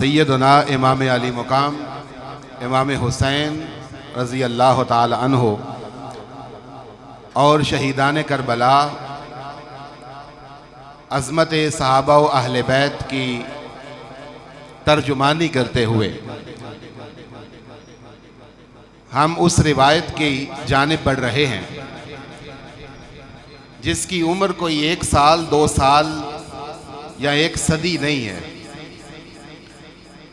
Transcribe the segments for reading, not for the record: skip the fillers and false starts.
सैयदना इमाम अली मुकाम इमाम हुसैन रज़ी अल्लाह ताला अन्हो और शहीदान करबला अज़मत सहाबा व अहले बैत की तर्जुमानी करते हुए हम उस रिवायत की जानिब बढ़ रहे हैं जिसकी उम्र कोई 1 साल 2 साल या 1 सदी नहीं है,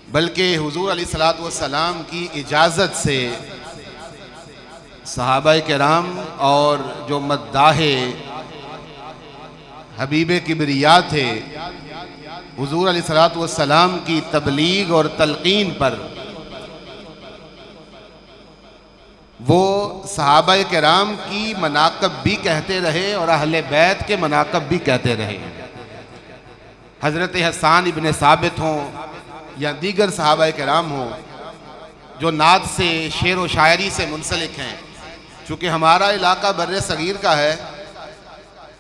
बल्कि हुजूर अलैहिस्सलातु वस्सलाम की इजाज़त से सहाबाए किराम और जो मद्दाहे हबीब किबरिया थे हुजूर अलैहिस्सलातु वस्सलाम की तबलीग और तलकीन पर वो सहाबाए किराम की मनाक़ब भी कहते रहे और अहले बैत के मनाक़ब भी कहते रहे। हज़रत हसन इब्न साबित हों या दीगर सहाबाए किराम हों जो नात से शेर व शायरी से मुंसलिक हैं। चूँकि हमारा इलाका बर्रे सगीर का है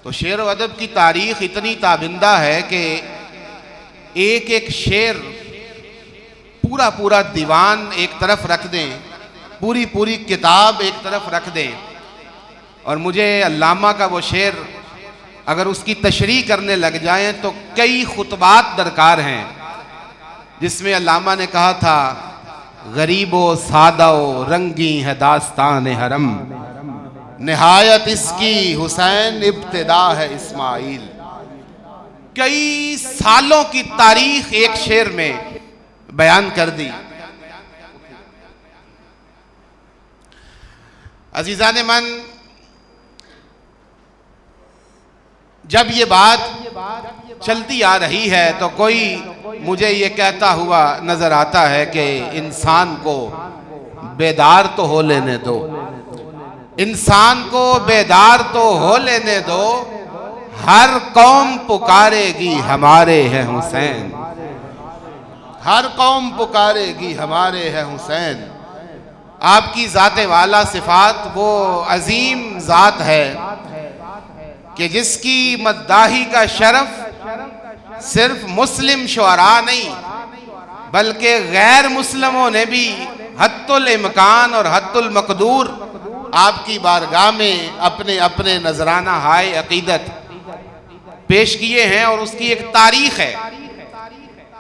तो शेर व अदब की तारीख़ इतनी ताबिंदा है कि एक एक शेर पूरा पूरा दीवान एक तरफ रख दें, पूरी पूरी किताब एक तरफ रख दें और मुझे अल्लामा का वो शेर अगर उसकी तशरीह करने लग जाएं तो कई खुतबात दरकार हैं, जिसमें अल्लामा ने कहा था गरीबो सादाओ रंगी है दास्तान हरम, निहायत इसकी हुसैन इब्तिदा है इस्माइल। कई सालों की तारीख एक शेर में बयान कर दी। अजीज़ान मन, जब ये बात चलती आ रही है तो कोई मुझे ये कहता हुआ नजर आता है कि इंसान को बेदार तो हो लेने दो, इंसान को बेदार तो हो लेने दो, हर कौम पुकारेगी हमारे हैं हुसैन, हर कौम पुकारेगी हमारे हैं हुसैन। आपकी ज़ाते वाला सिफात वो अजीम ज़ात है कि जिसकी मद्दाही का शरफ सिर्फ मुस्लिम शुअरा नहीं बल्कि गैर मुस्लिमों ने भी हत्तुल इम्कान और हत्तुल मकदूर आपकी बारगाह में अपने अपने नजराना हाय अकीदत पेश किए हैं और उसकी एक तारीख है।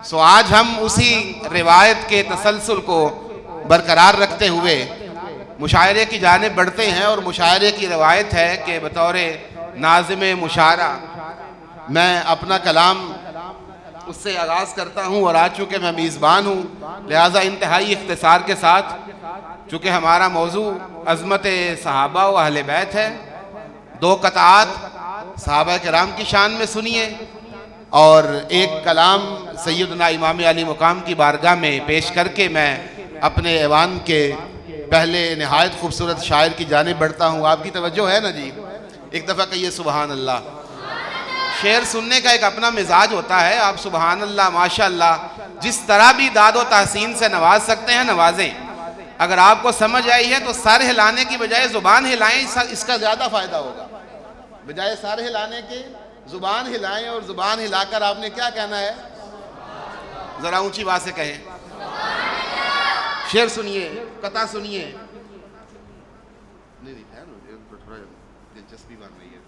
सो आज हम उसी रिवायत के तसलसल को बरकरार रखते हुए मुशायरे की जानिब बढ़ते हैं और मुशायरे की रवायत है कि बतौर नाज़िम मुशायरा मैं अपना कलाम उससे आगाज़ करता हूँ और आज चूँकि मैं मेज़बान हूँ लिहाजा इंतहाई इख्तिसार के साथ, चूँकि हमारा मौजू अज़मत सहाबा व अहले बैत है, 2 क़ताअत सहाबा किराम की शान में सुनिए और एक कलाम सैयदना इमाम अली मुकाम की बारगाह में पेश करके मैं अपने ऐवान के पहले नहायत खूबसूरत शायर की जानिब बढ़ता हूँ। आपकी तवज्जो है ना जी? एक दफ़ा कहिए सुबहान अल्लाह। शेर सुनने का एक अपना मिजाज होता है। आप सुबहान अल्लाह माशाअल्लाह जिस तरह भी दादो तहसीन से नवाज सकते हैं नवाजें। अगर आपको समझ आई है तो सर हिलाने की बजाय ज़ुबान हिलाएं, इसका ज़्यादा फ़ायदा होगा। बजाय सर हिलाने के ज़ुबान हिलाएं और ज़ुबान हिलाकर आपने क्या कहना है, ज़रा ऊंची बात से कहें। शेर सुनिए, कथा सुनिए। दिलचस्पी बन रही है।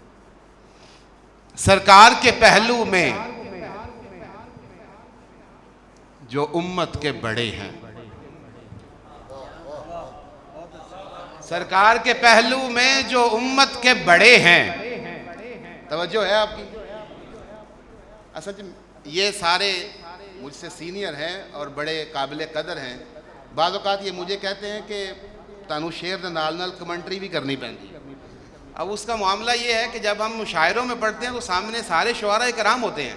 सरकार के पहलू में जो उम्मत के बड़े हैं, सरकार के पहलू में जो उम्मत के बड़े हैं, तवज्जो है आपकी? असल ये सारे मुझसे सीनियर हैं और बड़े काबिल कदर हैं। बाज़ औक़ात ये मुझे कहते हैं कि तानू शेर दे नाल नाल कमेंट्री भी करनी पैंदी। अब उसका मामला ये है कि जब हम मुशायरों में पढ़ते हैं तो सामने सारे शुअरा किराम होते हैं,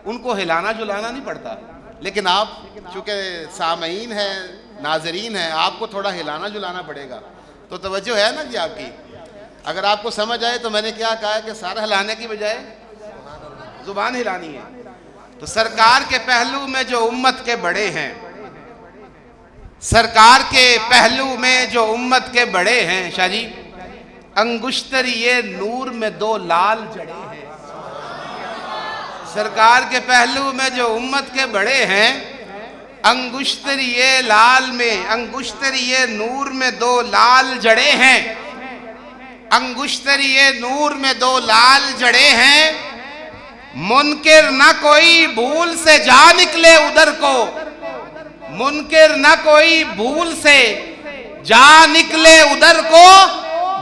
उनको हिलाना जुलाना नहीं पड़ता। लेकिन आप चूँकि सामईन हैं, नाजरीन हैं, आपको थोड़ा हिलाना जुलाना पड़ेगा। तो तवज्जो है ना जी आपकी? अगर आपको समझ आए तो मैंने क्या कहा कि सारा हिलाने की बजाय ज़ुबान हिलानी है। तो सरकार के पहलू में जो उम्मत के बड़े हैं, सरकार के पहलू में जो उम्मत के बड़े हैं, शाजी अंगुश्तरिए नूर में 2 लाल जड़े हैं। सरकार के पहलू में जो उम्मत के बड़े हैं अंगुश्तरिये लाल में, अंगुश्तरिये नूर में दो लाल जड़े हैं, अंगुश्तरिये नूर में दो लाल जड़े हैं। मुनकिर न कोई भूल से जा निकले उधर को, मुनकिर न कोई भूल से जा निकले उधर को।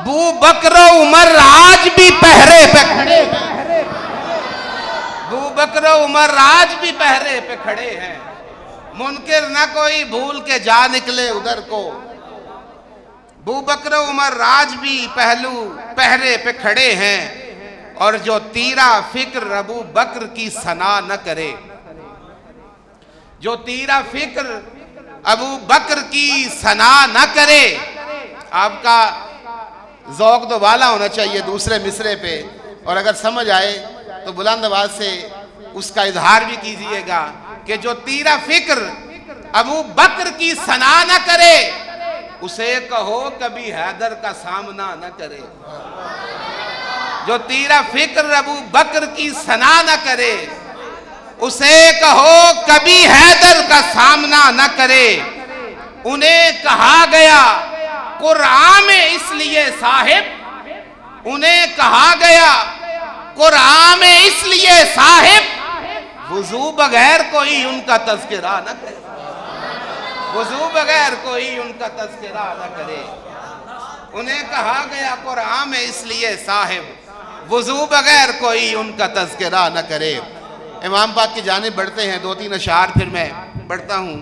बू बकर उमर आज भी पहरे पे खड़े हैं, बू बकर उमर आज भी पहरे पे खड़े हैं। मुनकिर न कोई भूल के जा निकले उधर को। बू बकर उमर आज भी पहरे पे खड़े हैं। और जो तीरा फिक्र अबू बकर की सना न करे, जो तीरा फिक्र अबू बकर की सना न करे। आपका ज़ौक़ तो वाला होना चाहिए दूसरे मिसरे पे, और अगर समझ आए तो बुलंद आवाज से उसका इजहार भी कीजिएगा कि जो तीरा फिक्र अबू बकर की सना न करे, उसे कहो कभी हैदर का सामना न करे। जो तीरा फिक्र अबू बकर की सना न करे, उसे कहो कभी हैदर का सामना न करे। उन्हें कहा गया कुरान में इसलिए साहिब, उन्हें कहा गया कुरान में इसलिए साहिब, वुजू बगैर कोई उनका तज़किरा न करे, वुजू बगैर कोई उनका तज़किरा न करे। उन्हें कहा गया कुरान में इसलिए साहिब, वुजू बगैर कोई उनका तज़किरा न करे। इमाम पाक की जानिब बढ़ते हैं, दो तीन अशार फिर मैं पढ़ता हूँ।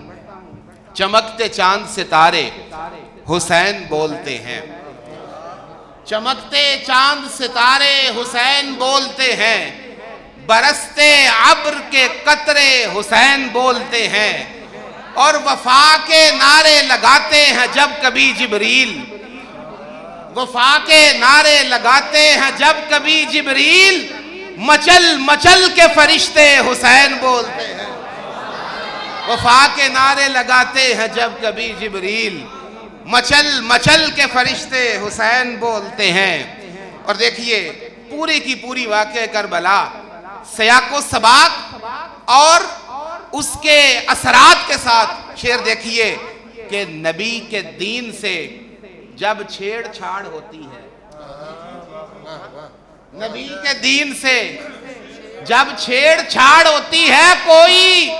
चमकते चांद सितारे हुसैन बोलते हैं, चमकते चांद सितारे हुसैन बोलते हैं। बरसते अब्र के कतरे हुसैन बोलते हैं। और वफा के नारे लगाते हैं जब कभी जिब्रील, वफा के नारे लगाते हैं जब कभी जिब्रील। मचल मचल के फरिश्ते हुसैन बोलते हैं। वफा के नारे लगाते हैं जब कभी जिब्रील। मचल मचल के फरिश्ते हुसैन बोलते हैं। और देखिए पूरी की पूरी वाक़या करबला, सयाको सबाक और उसके असरात के साथ शेर देखिए कि नबी के दीन से जब छेड़छाड़ होती है, नबी के दीन से जब छेड़छाड़ होती है, कोई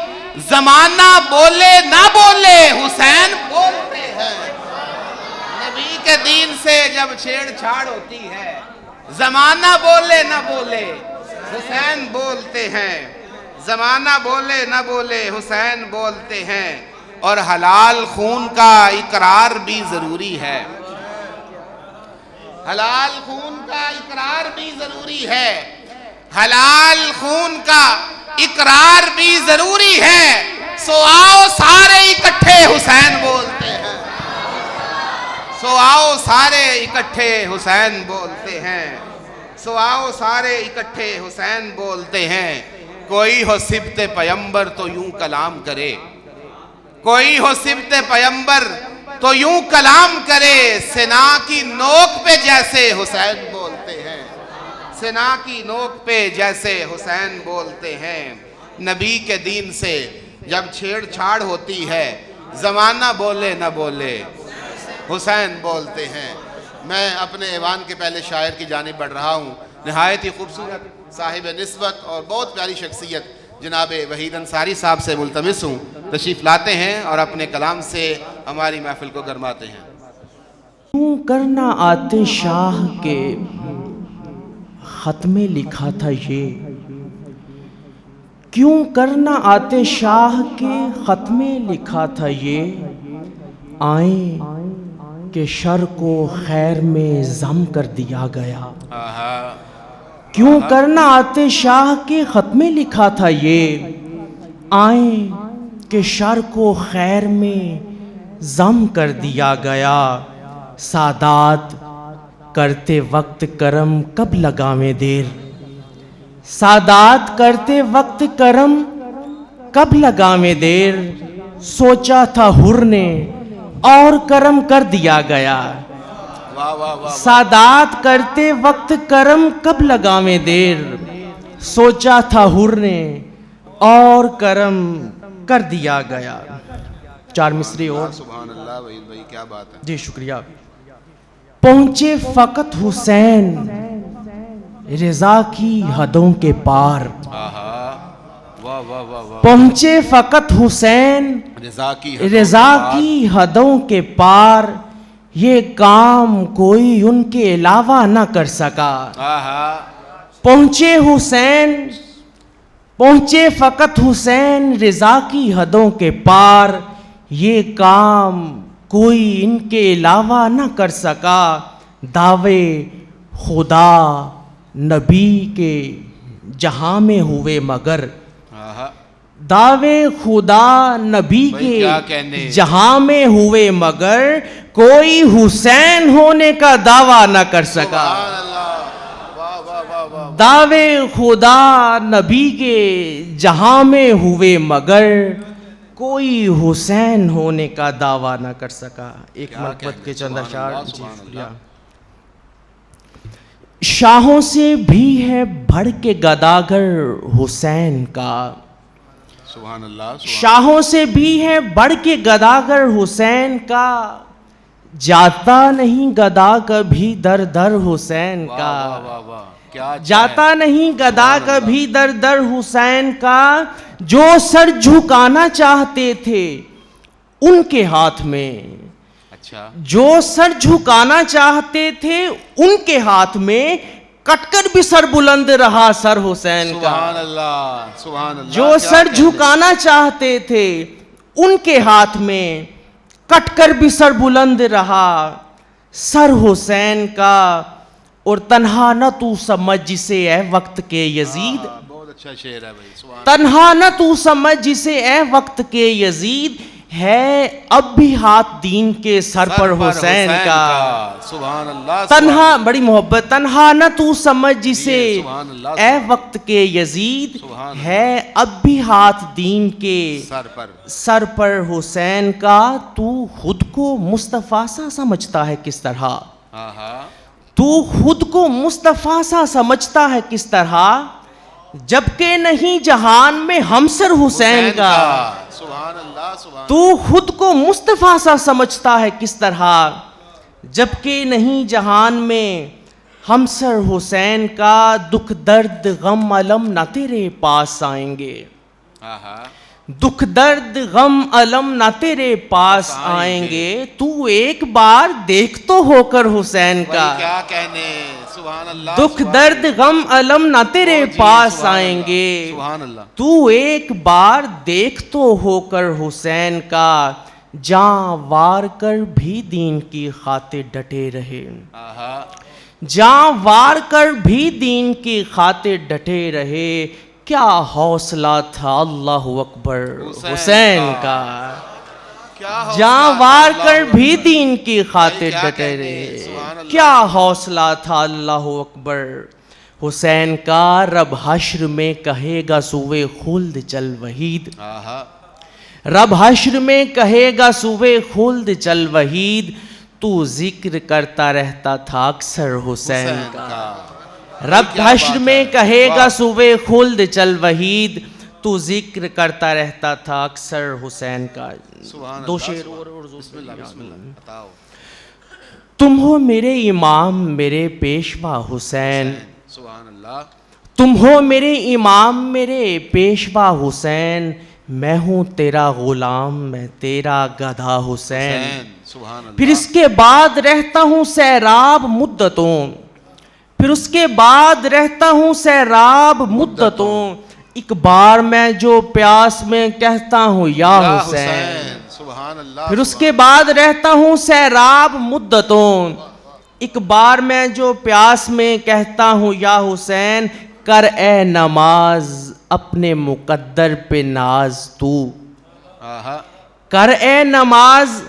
जमाना बोले ना बोले हुसैन बोलते हैं। नबी के दीन से जब छेड़छाड़ होती है, जमाना बोले ना बोले हुसैन बोलते हैं। जमाना बोले ना बोले हुसैन बोलते हैं। और हलाल खून का इकरार भी जरूरी है, हलाल खून का इकरार भी जरूरी है, हलाल खून का इकरार भी जरूरी है। सो आओ सारे इकट्ठे हुसैन बोलते हैं, सो आओ सारे इकट्ठे हुसैन बोलते हैं, सो आओ सारे इकट्ठे हुसैन बोलते हैं। कोई हो सिबते पैगंबर तो यूं कलाम करे, कोई हो सिबते पैगंबर तो यूं कलाम करे। सिना की नोक पे जैसे हुसैन बोलते हैं, सिना की नोक पे जैसे हुसैन बोलते हैं। नबी के दीन से जब छेड़छाड़ होती है, जमाना बोले न बोले हुसैन बोलते हैं। मैं अपने ऐवान के पहले शायर की जानिब बढ़ रहा हूँ। नहायत ही खूबसूरत साहिब निस्बत और बहुत प्यारी शख्सियत जनाब वहीद अंसारी साहब से मुल्तमिस हूँ, तशरीफ़ लाते हैं और अपने कलाम से हमारी महफिल को गरमाते हैं। क्यों करना आते शाह के ख़त में लिखा था ये, क्यों करना आते शाह के ख़त में लिखा था ये। आए के शर को खैर में ज़म कर दिया गया। क्यों करना आते शाह के ख़त में लिखा था ये। आए के शर को खैर में ज़म कर दिया गया। सादात करते वक्त करम कब लगावे देर, सादात करते वक्त करम कब लगावे देर। सोचा था हुर ने और करम कर दिया गया। वाह वाह वाह। सादात करते वक्त करम कब लगावे देर। सोचा था हुर ने और करम कर दिया गया। 4 मिसरे और। सुभान अल्लाह भाई, क्या बात है। जी शुक्रिया। पहुंचे फकत हुसैन रजा की हदों के पार। आहा, वाह वाह वाह वाह। पहुंचे फकत हुसैन रजा की हदों के पार, ये काम कोई उनके अलावा न कर सका। पहुंचे फकत हुसैन रजा की हदों के पार, ये काम कोई इनके अलावा न कर सका। दावे खुदा नबी के जहां में हुए मगर, दावे खुदा नबी के जहां में हुए मगर, कोई हुसैन होने का दावा न कर सका। दावे खुदा नबी के जहां में हुए मगर, कोई हुसैन होने का दावा न कर सका। एक मरकबत के चंद अशार। शाहों से भी है बढ़ के गदागर हुसैन का। सुभान अल्लाह। शाहों से भी है बढ़ के गदागर हुसैन का, जाता नहीं गदा कभी दर दर हुसैन का। क्या जाता नहीं गदा कभी दर दर हुसैन का, जो सर झुकाना चाहते थे उनके हाथ में। अच्छा। जो सर झुकाना चाहते थे उनके हाथ में, कटकर भी सर बुलंद रहा सर हुसैन का। सुभान अल्लाह, सुभान अल्लाह। जो सर झुकाना चाहते थे उनके हाथ में, कटकर भी सर बुलंद रहा सर हुसैन का। और तन्हा न तू समझ जिसे ए वक्त के यजीद, बहुत अच्छा शेर है भाई। तन्हा न तू समझ जिसे ए वक्त के यजीद, है अब भी हाथ दीन के सर पर हुसैन का। सुभान अल्लाह। तन्हा, बड़ी मोहब्बत। तन्हा न तू समझ जिसे ए वक्त के यजीद, है अब भी हाथ दीन के सर पर हुसैन का। तू खुद को मुस्तफा सा समझता है किस तरह, तू खुद को मुस्तफा सा समझता है किस तरह, जबकि नहीं जहान में हमसर हुसैन का। सुभान अल्लाह, सुभान। तू खुद को मुस्तफा सा समझता है किस तरह, जबकि नहीं जहान में हमसर हुसैन का। दुख दर्द गम अलम ना तेरे पास आएंगे, दुख दर्द गम अलम ना तेरे पास आएंगे। तू एक बार देख तो होकर हुसैन का, क्या कहने। सुभान अल्लाह। दुख दर्द गम अलम ना तेरे पास आएंगे। सुभान अल्लाह। तू एक बार देख तो होकर हुसैन का, जां वार कर भी दीन की खातिर डटे रहे। जां वार कर भी दीन की खातिर डटे रहे। क्या हौसला था अल्लाह अकबर हुसैन का, जां वार कर भी दीन की खातिर डटे रहे। क्या हौसला था अल्लाह अकबर हुसैन का। रब हश्र में कहेगा सुवे खुल्द चल वहीद, रब हश्र में कहेगा सुवे खुल्द चल वहीद। तू जिक्र करता रहता था अक्सर हुसैन का। रब हश्र में कहेगा सुबह खुल्द चल वहीद, तू जिक्र करता रहता था अक्सर हुसैन का। दो शेर और बताओ। तुम हो मेरे इमाम मेरे पेशवा हुसैन, सुभान अल्लाह। तुम हो मेरे इमाम मेरे पेशवा हुसैन, मैं हूँ तेरा गुलाम मैं तेरा गधा हुसैन। सुभान अल्लाह। फिर इसके बाद रहता हूँ सैराब मुद्दतों, फिर उसके बाद रहता हूँ सैराब मुद्दतों। एक बार मैं जो प्यास में कहता हूँ या हुसैन, सुभान अल्लाह। फिर उसके बाद रहता हूँ सैराब मुद्दतों। एक बार मैं जो प्यास में कहता हूँ या हुसैन, कर ए नमाज अपने मुकद्दर पे नाज तू, कर ए नमाज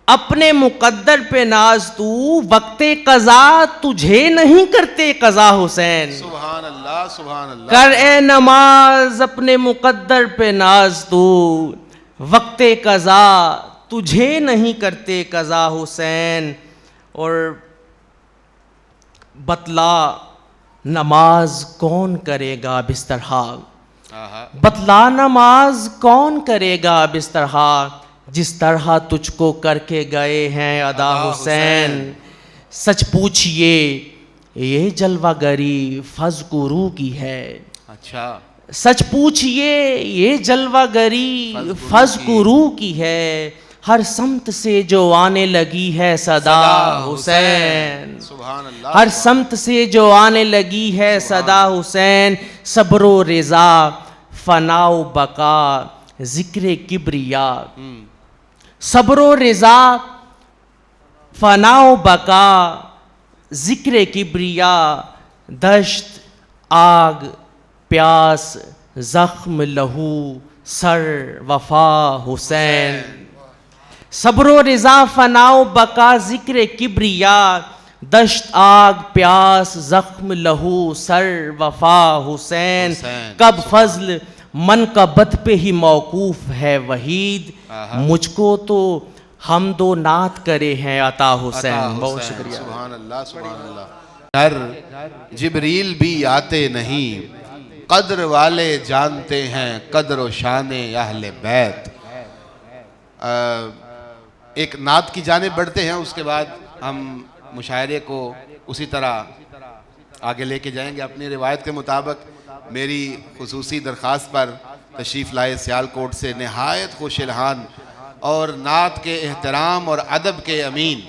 अपने मुकद्दर पे नाज तू। वक्ते कज़ा तुझे नहीं करते कज़ा हुसैन, सुभान अल्लाह, सुभान अल्लाह। कर ए नमाज अपने मुकद्दर पे नाज तू, वक्ते कज़ा तुझे नहीं करते कज़ा हुसैन। और बतला नमाज कौन करेगा बिस्तरहा, बतला नमाज कौन करेगा अब इस तरह जिस तरह तुझको करके गए हैं अदा हुसैन। सच पूछिए ये जलवागरी फज़कुरू की है। अच्छा, सच पूछिए ये जलवागरी फज़कुरू की है। हर समत से जो आने लगी है सदा हुसैन। सुभान अल्लाह। हर समत से जो आने लगी है सदा हुसैन। सब्रो रिज़ा फनाओ बका जिक्र किब्रिया। सब्रो रिज़ा फनाओ बका जिक्र किब्रिया। दश्त आग प्यास जख्म लहू सर वफा हुसैन। सब्रो रिज़ा फनाओ बका जिक्र किब्रिया। दश्त आग प्यास जख्म लहू सर वफा हुसैन। कब फजल मन का बत पे ही मौकूफ है वहीद। मुझको तो हम दो नात करे हैं अता हुसैन। बहुत शुक्रिया। सुभान अल्लाह, सुभान अल्लाह। घर जिब्रील भी आते नहीं, कद्र वाले जानते हैं कद्र व शाने अहले बैत। एक नात की जानिब बढ़ते हैं, उसके बाद हम मुशायरे को उसी तरह आगे लेके जाएंगे अपनी रिवायत के मुताबिक। मेरी खुसूसी दरख्वास्त पर तशरीफ़ लाए सियालकोट से नहायत खुशलहान और नात के एहतराम और अदब के अमीन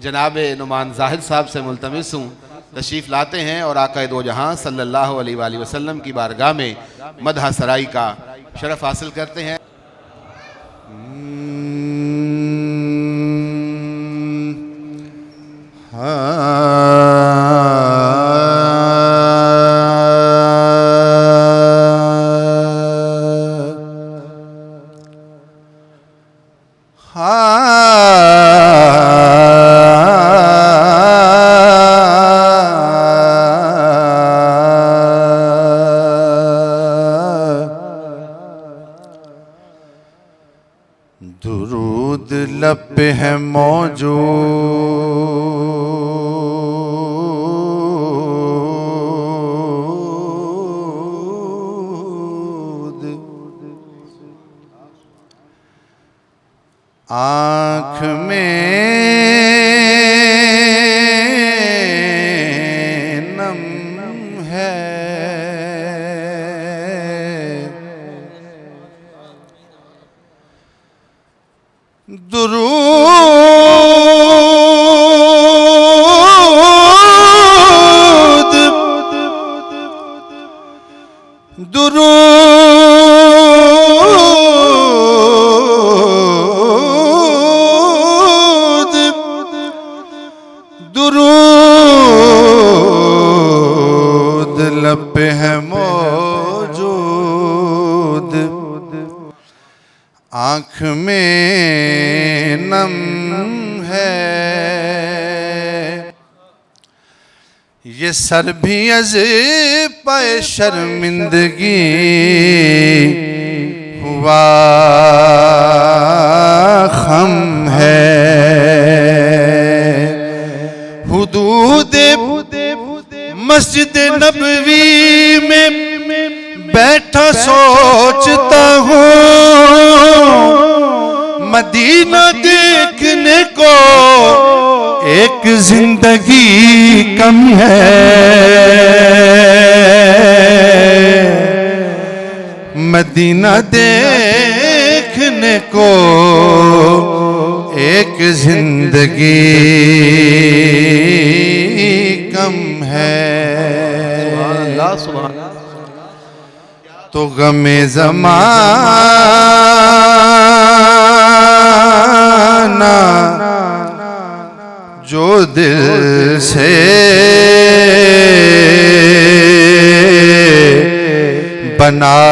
जनाब नुमान ज़ाहिद साहब से मुल्तमिस हूँ तशरीफ़ लाते हैं और आका दो जहाँ सल्लल्लाहु अलैहि वसल्लम की बारगाह में मदह सराई का शरफ़ हासिल करते हैं। दुरूद लब पे है मौजूद, आँख में नम है, दुरूद दुरूद दुरूद लब पे है मौजूद, आँख में नम है। ये सर भी अज़ पे शर्मिंदगी हुआ खम है। हुदूद मस्जिद नबवी में बैठा सोचता हूँ, मदीना देखने को एक जिंदगी कम है। मदीना देखने को एक जिंदगी कम है। तो गमे ज़माना जो दिल से बना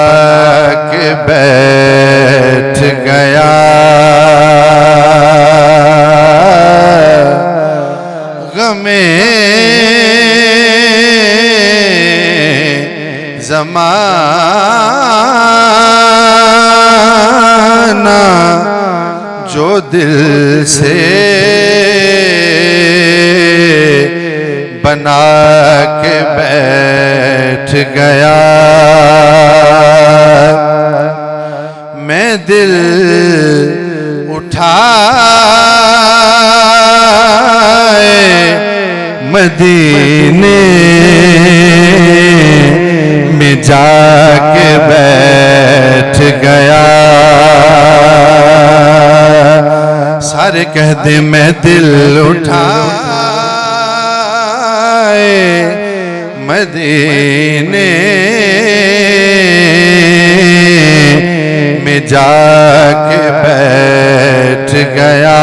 के बैठ गया, गमे ज़माना जो दिल से बना के बैठ गया। दिल उठाए मदीने में जाके बैठ गया। सारे कह दे मैं दिल उठाए मदीने में जाके बैठ गया।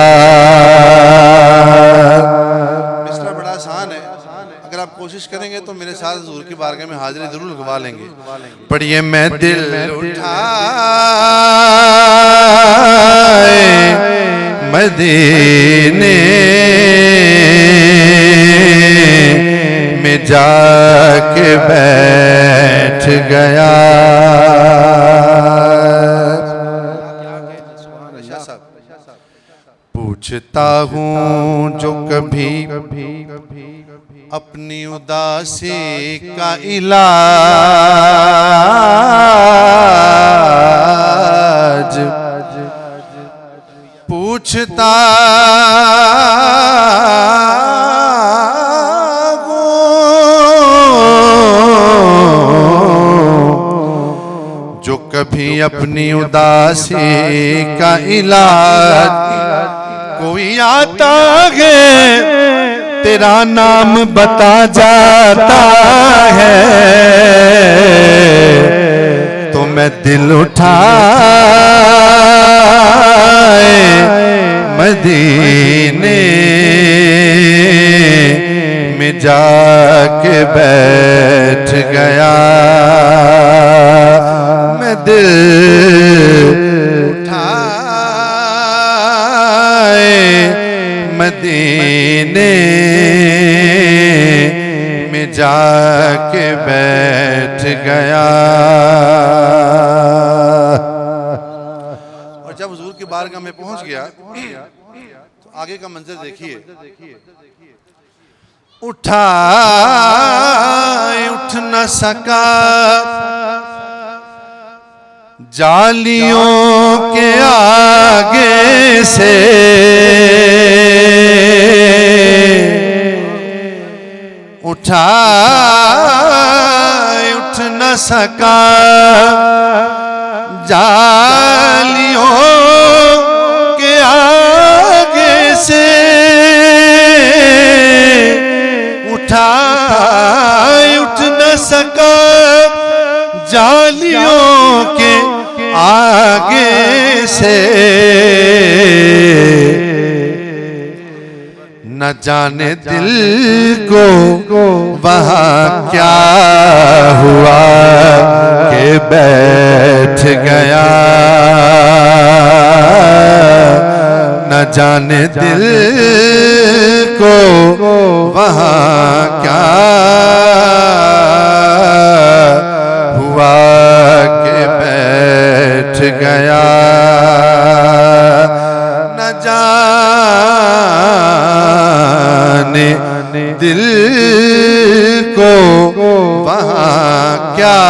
मिसरा बड़ा आसान है, अगर आप कोशिश करेंगे तो मेरे साथ हुजूर की बारगाह में हाजिरी जरूर लगवा लेंगे। पढ़िए मैं दिल उठाए मदीने में जाके बैठ गया। पूछता हूँ जो कभी अपनी उदासी का इलाज, पूछता जो कभी अपनी उदासी का इलाज, कोई आता है तेरा नाम बता जाता है, तो मैं दिल उठाए मदीने में जाके बैठ गया। मैं दिल उठाए मदीने में जाके बैठ गया। और जब हुजूर की बारगाह में पहुंच गया तो आगे का मंजर देखिए। उठ न सका जालियों के आगे से, उठ न सका जालियों के आगे से, उठ न सका जालियों के आगे से। न जाने दिल को वहाँ क्या हुआ कि बैठ गया। न जाने दिल को वहाँ क्या हुआ कि बैठ गया। न जाने दिल को वहाँ क्या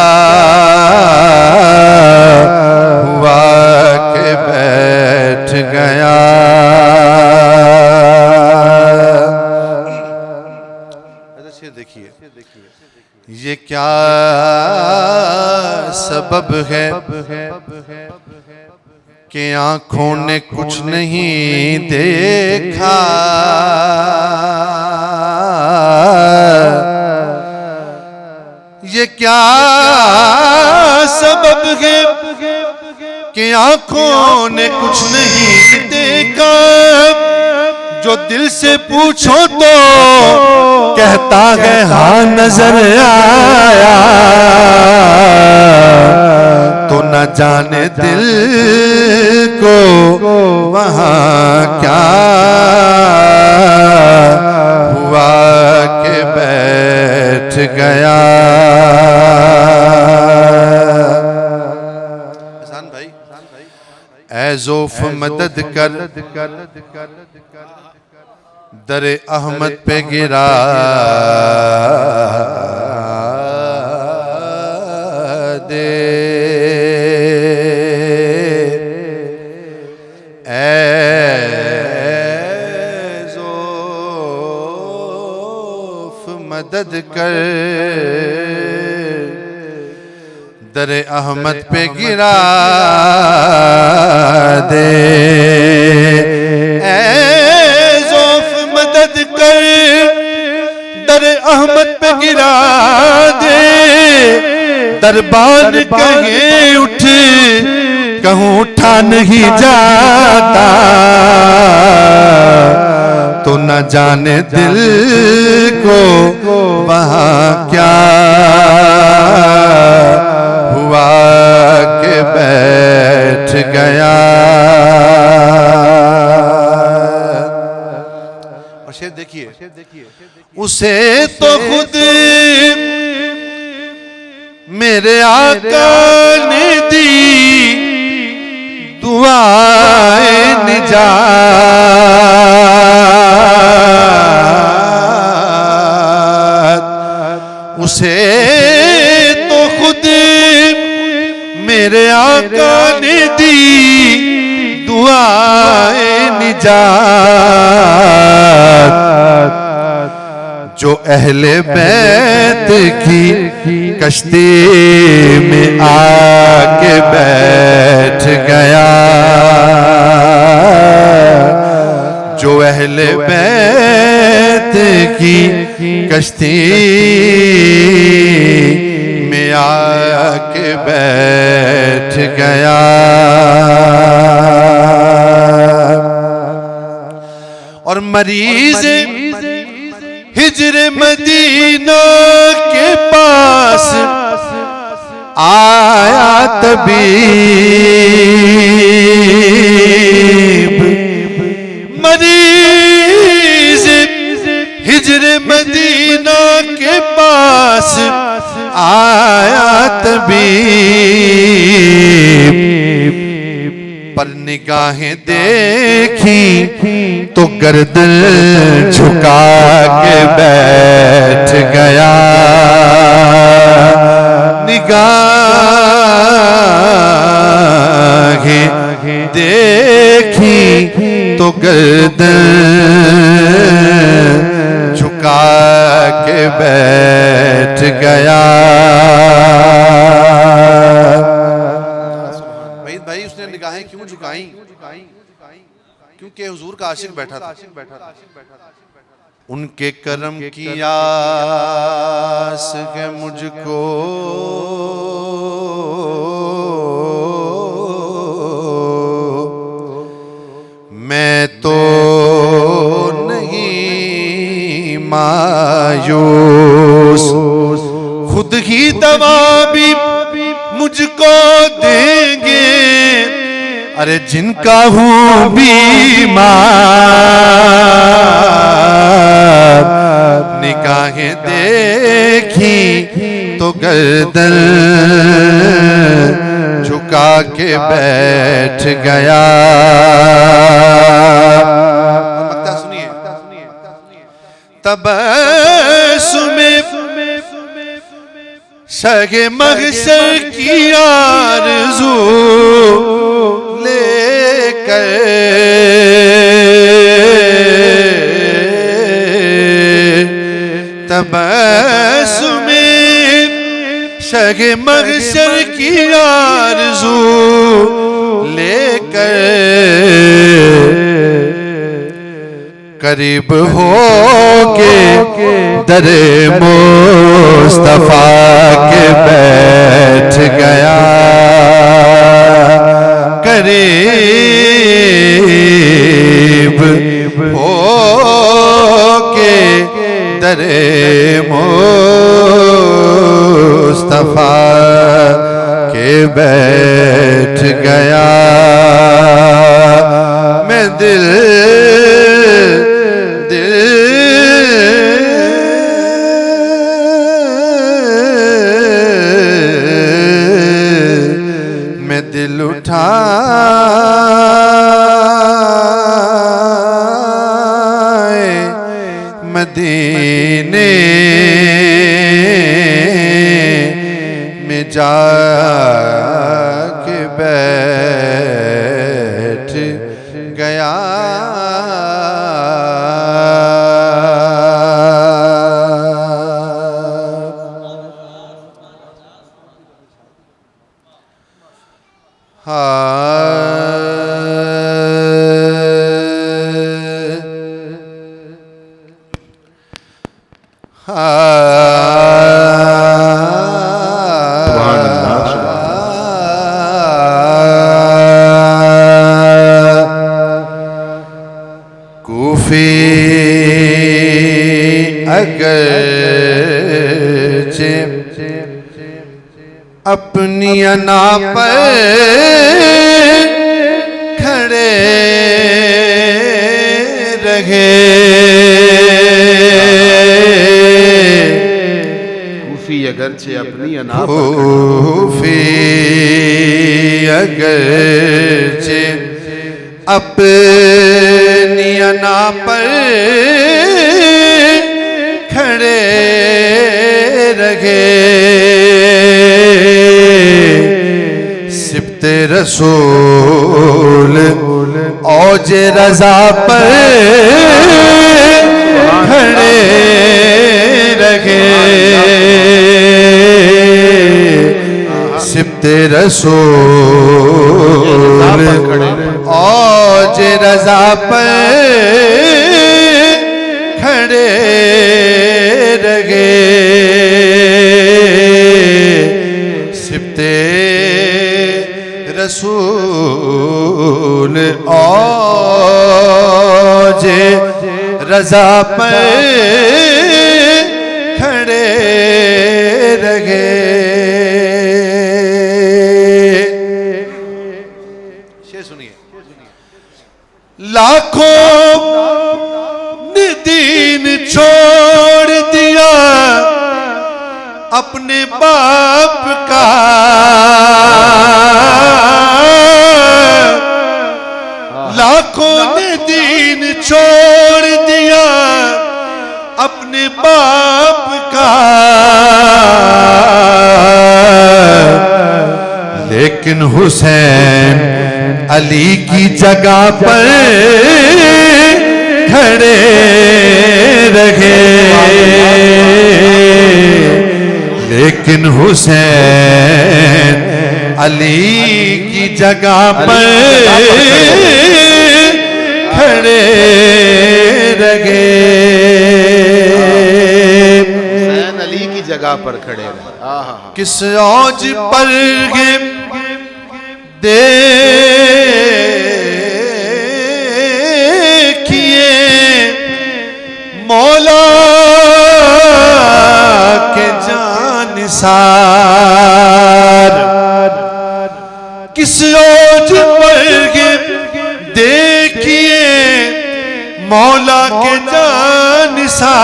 हुआ कि बैठ गया। देखिए ये क्या सबब है कि आंखों ने कुछ नहीं देखा। ये क्या सबब है कि आंखों ने कुछ नहीं देखा। जो दिल से पूछो तो कहता है हाँ नजर आया। तो न जाने दिल को वहाँ क्या हुआ कि बैठ गया। एहसान भाई, ऐ ज़ौफ़ मदद कर दरे अहमद पे गिरा दे। मदद कर, दरे अहमद पे गिरा दे। ऐ ज़ौफ़ मदद कर, दरे अहमद पे गिरा दे। दरबार कहे उठ, कहूँ उठा नहीं जाता, तो न जाने दिल को वहाँ क्या हुआ के बैठ गया। और शेर देखिए, उसे तो खुद मेरे आका ने दी दुआए निजात, उसे तो खुद मेरे आका ने दी दुआए निजात। जो अहले बैत की कश्ती में आके बैठ गया, जो अहले बैत की कश्ती में आके बैठ गया। और मरीज हिजर मदीना के पास आया तबीब, मरीज हिजर मदीना के पास आया तबीब। पर निगाहें देखी तो गर्दन झुका के बैठ गया। निगाहें देखी तो गर्दन झुका के बैठ गया। भाई उसने निगाहें क्यों झुकाई? क्योंकि हुजूर का आशिक बैठा था। उनके करम की आस है मुझको, मैं तो नहीं मायूस, खुद ही दवा भी मुझको देंगे, अरे जिनका हूँ बीमार। निगाहें देखी तो गर्दन झुका के बैठ गया। सुनिए, तबस्सुमे शगे महशर की आरज़ू लेकर, तबस्सुमे शगे महशर की आरज़ू लेकर, करीब होके दरे मुस्तफा के बैठ गया। करीब होके दरे मुस्तफा के बैठ गया। मैं दिल दिल उठाए मदीने में जाके बैठ गया। कूफी अगरचे अपनी अना पर खड़े रहे, कूफी अगरचे अपनी अना पर कूफी अगरचे अपनी अना पर खड़े रहे, सिब्ते रसूल औज रज़ा पर खड़े रहे, सिब्ते रसूल औज रज़ा पर खड़े रहे, सिब्ते रसूल औज रज़ा पर खड़े रहे। लाखों ने दीन छोड़ दिया अपने बाप का, लाखों ने दीन छोड़ दिया अपने बाप का, लेकिन हुसैन अली की जगह पर खड़े रहे, लेकिन हुसैन अली की जगह पर खड़े रहे, हुसैन अली की जगह पर खड़े रहे। किस औज पर देखिए मौला के जानिसार, किस औज पर देखिए मौला के जानिसार,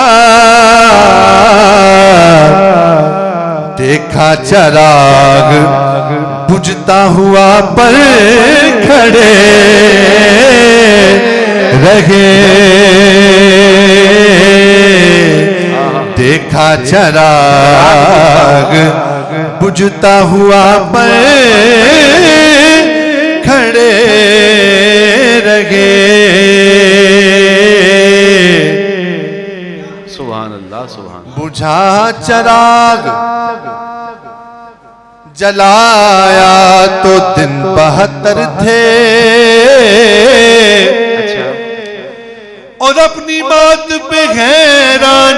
देखा चराग बुझता हुआ पर खड़े रहे, देखा चराग बुझता हुआ पर खड़े रहे। सुभान अल्लाह, सुभान। बुझा चराग जलाया तो दिन 72 थे, और अपनी बात पे हैरान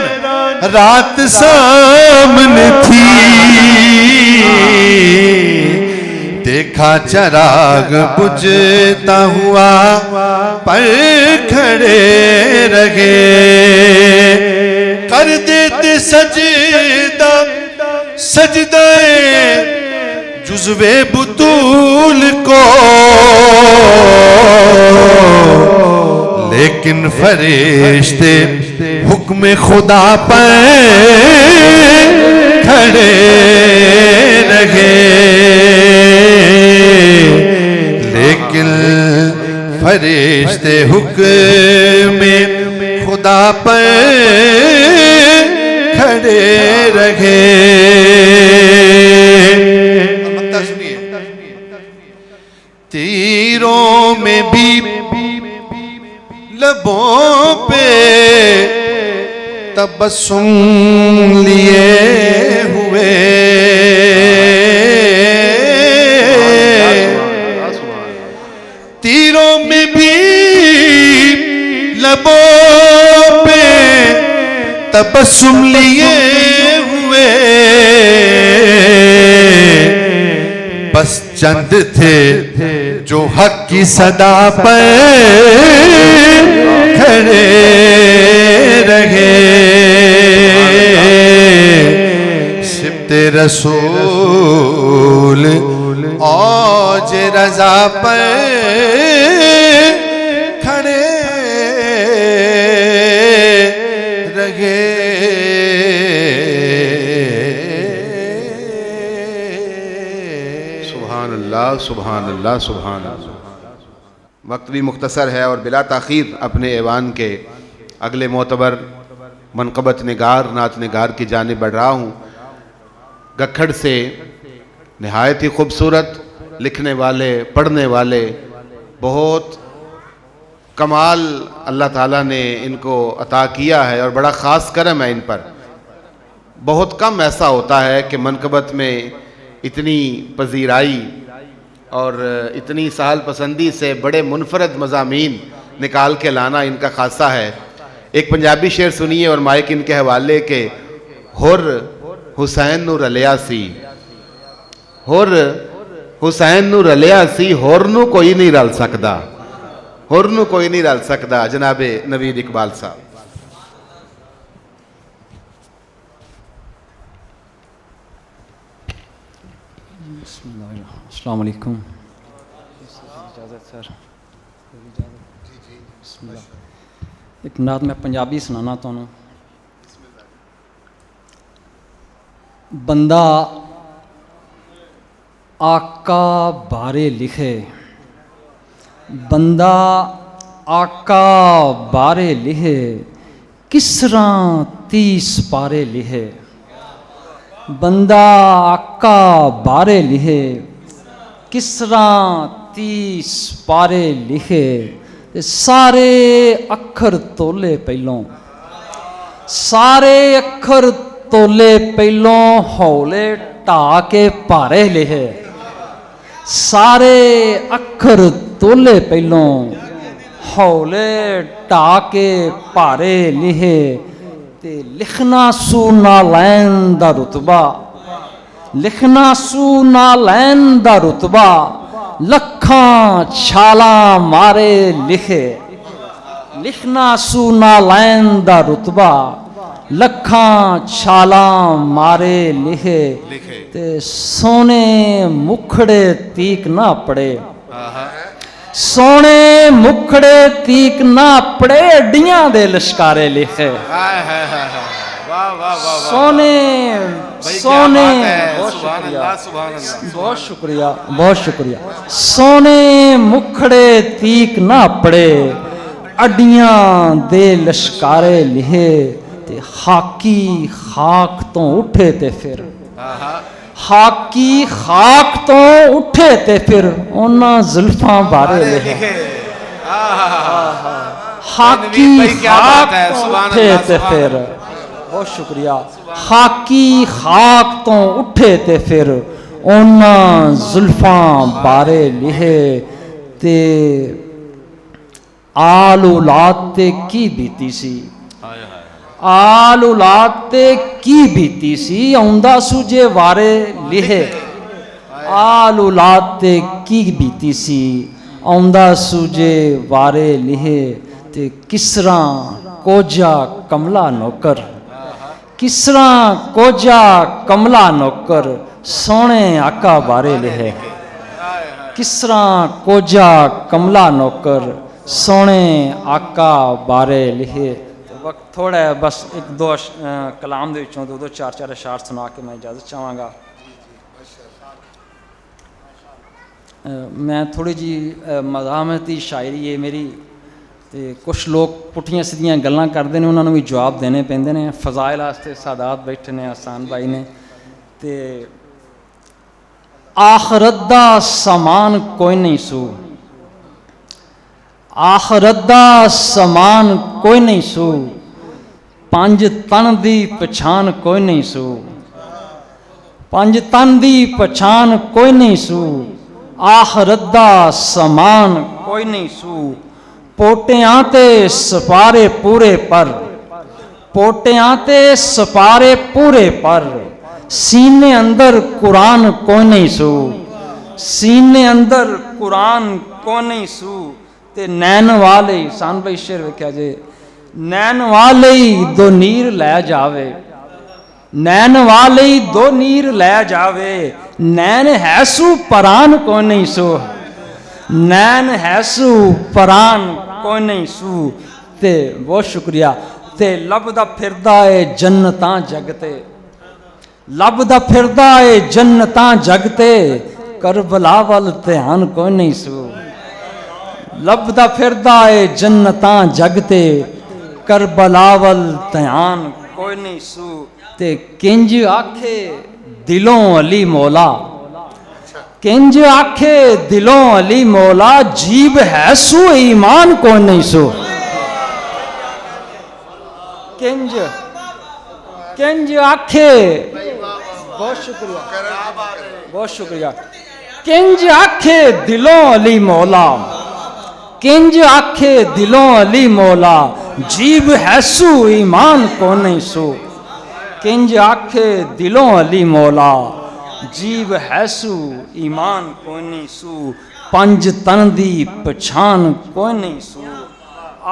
रात सामने थी, देखा चराग बुझता हुआ पर खड़े रहे, कर देते सजदा सजदाए जुज़्वे बुतूल को, लेकिन फरिश्ते हुक्म खुदा पर खड़े रहे, लेकिन फरिश्ते हुक्म खुदा पर खड़े रहे। तीरों में भी लबों पे तबस्सुम लिए हुए, तीरों में भी लबों पे तबस्सुम लिए हुए बस चंद थे जो हक की सदा पर खड़े रहे। सिब्ते रसूल औज रजा पर खड़े रहे। सुभान अल्लाह, सुभान अल्लाह, सुभान अल्लाह। वक्त भी मुख्तसर है और बिला ताख़ीर अपने ऐवान के अगले मोतबर मनक़बत निगार नात निगार की जानिब बढ़ रहा हूँ। गखड़ से नहायत ही खूबसूरत लिखने वाले, पढ़ने वाले, बहुत कमाल अल्लाह ताला ने इनको अता किया है और बड़ा ख़ास करम है इन पर। बहुत कम ऐसा होता है कि मनक़बत में इतनी पजीराई और इतनी सहल पसंदी से बड़े मुनफरद मज़ामीन निकाल के लाना इनका खासा है। एक पंजाबी शेर सुनिए और माइक इनके हवाले के। हुर हुसैन नू रलिया सी, हुर हुसैन नू रलिया सी, होर नू कोई नहीं रल सकदा, होर नू कोई नहीं रल सकदा। जनाबे नवीद इकबाल साहब। अस्सलाम वालेकुम। इजाज़त सर, एक नात मैं पंजाबी सुनाना तुहानू। बंदा आका बारे लिखे, बंदा आका बारे लिखे, किसरा 30 पारे लिखे। बंदा आका बारे लिखे, किसरा 30 पारे लिखे। सारे अखर तोले पहलों, सारे अखर तोले पहलों, हौले ढा के भारे लिखे। सारे अखर तोले पहलों, हौले ढा के भारे लिखे। ते लिखना सू नालैन दा रुतबा, लिखना सू नालैन दा रुतबा, लखां छाला मारे लिखे। लिखना सू नालैन दा रुतबा, लखां छाला मारे लिखे। ते सोने मुखड़े तीक ना पड़े, सोने मुखड़े तीक ना पड़े, अड्डियां दे लश्कारे लिखे। सोने सोने बहुत शुक्रिया, बहुत शुक्रिया। सोने मुखड़े तीक ना पड़े, अड्डियां दे लश्कारे लिखे। ते हाकी खाक तो उठे ते फिर, हाकी खाक तो उठे ते फिर उन्हां जुल्फां बारे लिखे। हाकी खाक तो उठे ते फिर, बहुत शुक्रिया। हाकी खाक तो उठे ते फिर उन्हां जुल्फां बारे लिखे। ते आल औलाद ते की बीती सी, आल औलाद ते की बीती सी, आउंदा सूजे वारे लिहे। आल औलाद ते की बीती सी, आउंदा सूजे वारे लिहे। ते किसरा कोजा कमला नौकर, किसरा कोजा कमला नौकर, सोने आका बारे लिहे। किसरा कोजा कमला नौकर, सोने आका बारे लिहे। वक्त थोड़ा है, बस एक दो कलाम दे विचों दो चार अशार सुना के मैं इजाज़त चाहांगा। मैं थोड़ी जी मज़ाहमती शायरी है मेरी, तो कुछ लोग पुठियां सीधियां गल्लां करते हैं, उन्होंने भी जवाब देने पैंदे ने। फजाइल वास्ते सादात बैठे ने, आसान भाई ने। ते आखरत दा समान कोई नहीं सू, आखरत दा समान कोई नहीं सू, पंज तन दी पछान कोई नहीं सू, पंज तन दी पछान कोई नहीं सू, आखरत दा समान कोई नहीं सू। पोटियां ते सपारे पूरे पर, पोटियां ते सपारे पूरे पर, सीने अंदर कुरान कोने सू, सीने अंदर कुरान कोने सू। ते नैन वाले सान भाई शेर वेख्या जे, नैन वाले दो नीर लै जावे, नैन वाले दो नीर लै जावे, नैन हैसू परान कोने सू, नैन हैसू परान कोने सू। ते बहुत शुक्रिया। ते लभदा फिरदा है जन्नतां जगते, लभदा फिरदा है जन्नतां जगते, करबला वल ध्यान कोने सू, लभदा फिरदा है जन्नतां जगते, करबला वल ध्यान कोने सू। ते किंज आखे दिलों अली मौला, किंज आखे दिलों अली मौला, जीब है सू ईमान को नहीं सू। किंज किंज आखे, बहुत शुक्रिया, बहुत शुक्रिया। किंज आखे दिलों अली मौला, किंज आखे दिलों अली मौला, जीब है सू ईमान को नहीं सू। किंज आखे दिलों अली मौला, जीव हैसू ईमान कोनी सू, पंज तन दी पछान कोनी सू,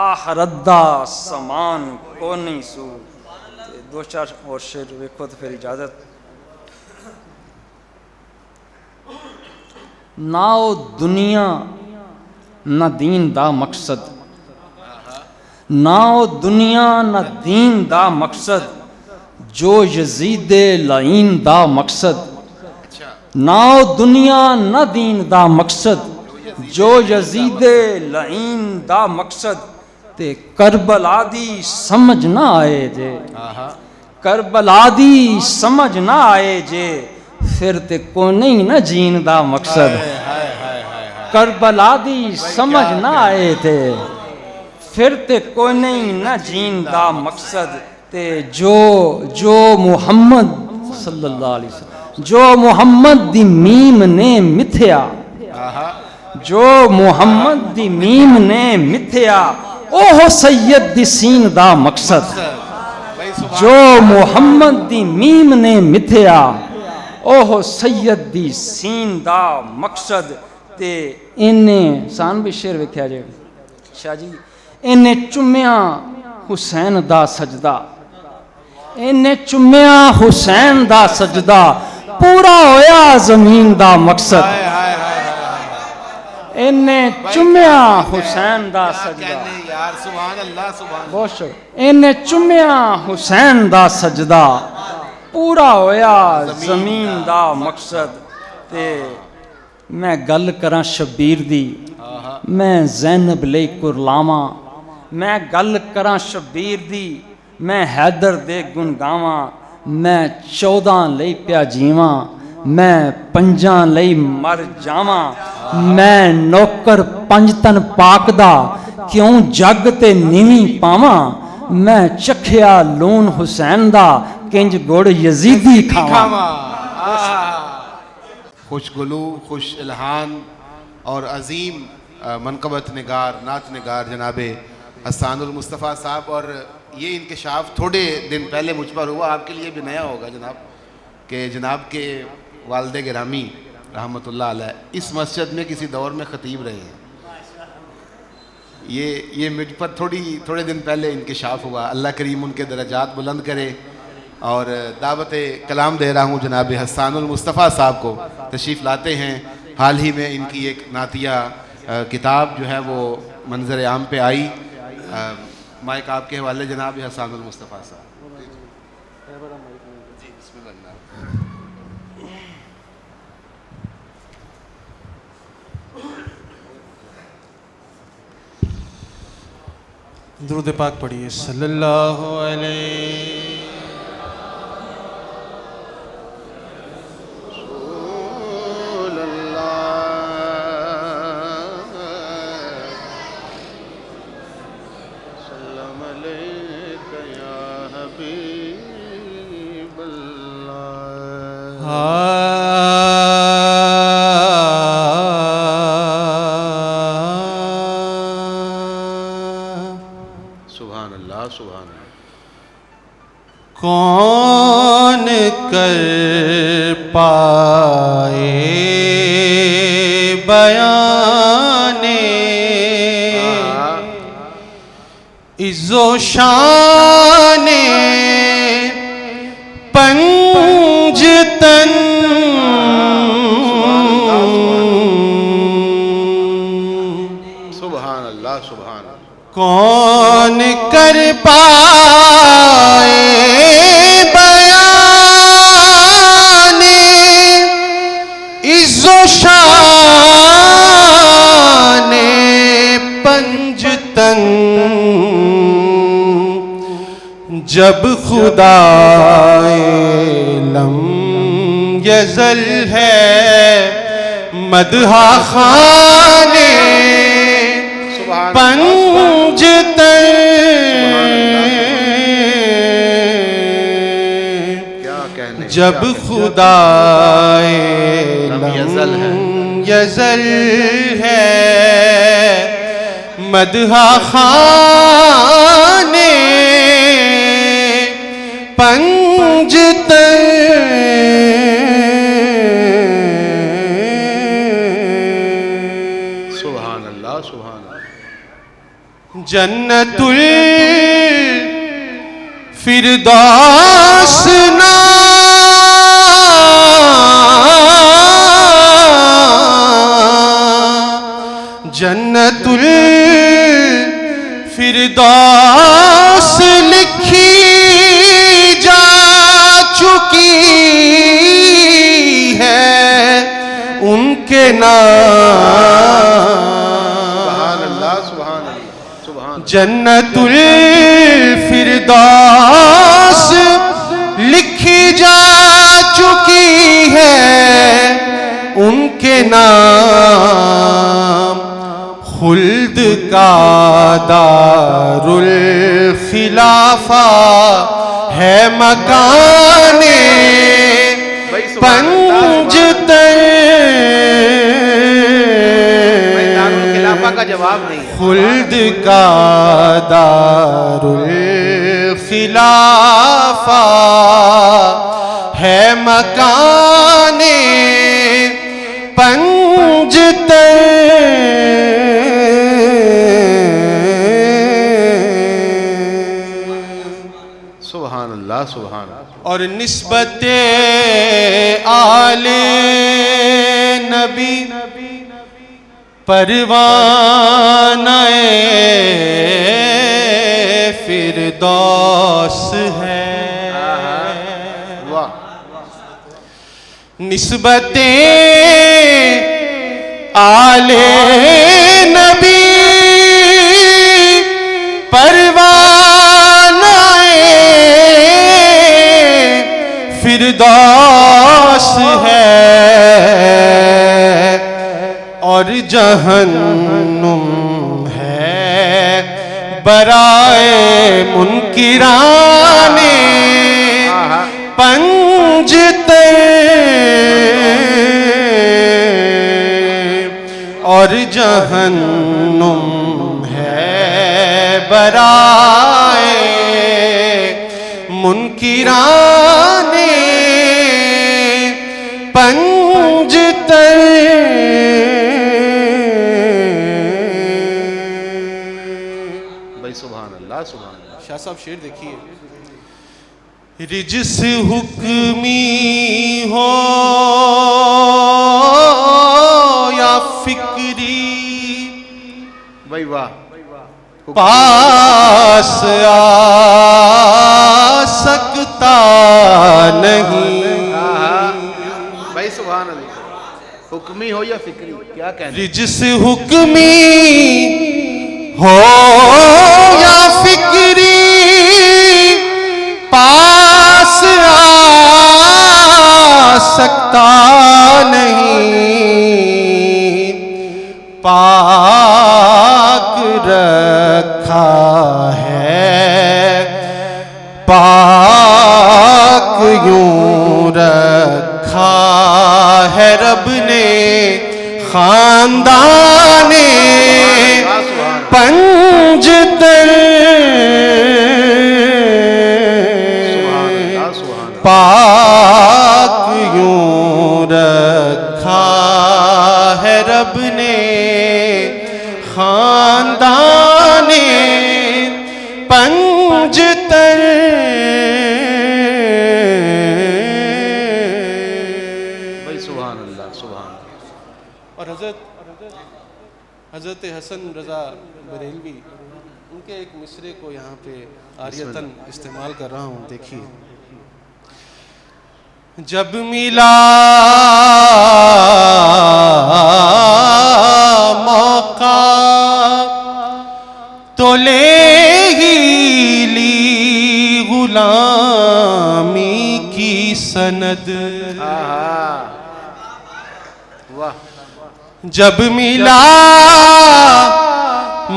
आखरत दा समान कोनी सू। दो चार और शेर वेखो तो फिर इजाजत। ना ओ दुनिया ना दीन दा मकसद, ना ओ दुनिया ना दीन दा मकसद, जो यजीदे लाइन दा मकसद, ना दुनिया ना दीन दा मकसद, जो यजीदे लाइन दा मकसद। ते करबला दी समझ ना आए जे, करबला दी समझ ना आए जे, फिर ते को नहीं ना जीन दा मकसद। करबला दी समझ ना आए थे, फिर ते को नहीं ना जीन दा मकसद। ते जो मुहम्मद सल्लल्लाहु अलैहि वसल्लम, जो मुहम्मद दी मीम ने मिथ्या, जो मुहम्मद दी मीम ने मिथ्या, ओह सैयद दी सीन दा मकसद। जो मुहम्मद दी मीम ने मिथ्या, ओह सैयद दी सीन दा मकसद। ते इन्हें सान भी शेर वेख्या जे शाह जी, इन्हें चुम्या हुसैन दा सजदा, इन्हें चुम्या हुसैन दा सजदा, पूरा होया जमीन दा मकसद। इन्हें चुम्या हुसैन दा सजदा, बहुत शुक्र। इन्हें चुम्या हुसैन दा सजदा, पूरा होया जमीन दा मकसद। ते मैं गल करा शबीर दी, मैं ज़ैनब लई कुरलावां, मैं गल करा शबीर दी, मैं हैदर दे गुण गावां, मैं 14 लई प्या जीवां, मैं 5 लई मर जावां, मैं नौकर 5 तन पाक दा, क्यों जग ते नीवी पावां, मैं चखिया लून हुसैन दा, किंज गुड़ यजीदी खावां। खुशगुलू, खुश इल्हान और अजीम मनकबत निगार, नात निगार जनाब हसानुल मुस्तफ़ा साहब। और ये इंकशाफ थोड़े दिन पहले मुझ पर हुआ, आपके लिए भी नया होगा जनाब, कि जनाब के वालिद गिरामी रहमतुल्लाह अलैह इस मस्जिद में किसी दौर में ख़तीब रहे हैं। ये मुझ पर थोड़े दिन पहले इंकशाफ हुआ। अल्लाह करीम उनके दरजात बुलंद करे। और दावत कलाम दे रहा हूँ जनाब हसानुल मुस्तफ़ा साहब को, तशरीफ़ लाते हैं। हाल ही में इनकी एक नातिया किताब जो है वो मंजर आम पे आई। माइक आपके हवाले जनाब हसानुल मुस्तफ़ा साहब। दुरूद पाक पढ़िए सल्लल्लाहु अलैहि। कौन कर पाए बयाने इज़्ज़ो शाने पंजतन सुभान अल्लाह सुभान अल्लाह। कौन कर पाए बयाने इज़्ज़ो शाने पंजतन जब खुदाए लम यज़ल है मदहा खाने पंजतन क्या कहने जब खुदाए लम यज़ल है मदहा खाने पंजतन सुभान अल्लाह सुभान अल्लाह। जन्नतुल फिरदौस जन्नतुल फिरदौस लिखी जा चुकी है उनके नाम जन्नतुल फिरदौस लिखी जा चुकी है उनके नाम खुल्द का दारुल खिलाफा है मकाने पंजतन खिलाफा का जवाब नहीं है। खुल्द का दारुल खिलाफा है मकाने पंजतन सुभान अल्लाह सुभान अल्लाह। और निस्बते आले नबी परवानाए फिरदौस है वाह। निस्बते आले नबी परवानाए फिरदौस है और जहन्नुम है बराए मुनकिराने पंजतन और जहन्नुम है बराए मुनकिराने पंजतन सुभान अल्लाह सुभान अल्लाह। शाह साहब शेर देखिए रिजस हुक्मी हो या फिक्री भाई वाह। पास आ सकता नहीं भाई सुभान अल्लाह। हुक्मी हो या फिक्री क्या कहना। रिजस हुक्मी हो या फिक्री पास आ सकता नहीं पाक रखा है पाक यूं रखा है रब ने खानदाने पंजतन तर भाई सुभान अल्लाह सुभान। और हज़रत हसन रज़ा बरेलवी उनके एक मिसरे को यहाँ पे आरियतन इस्तेमाल कर रहा हूँ, देखिए। जब मिला मौका तो ले ही ली गुलामी की सनद। वाह। जब मिला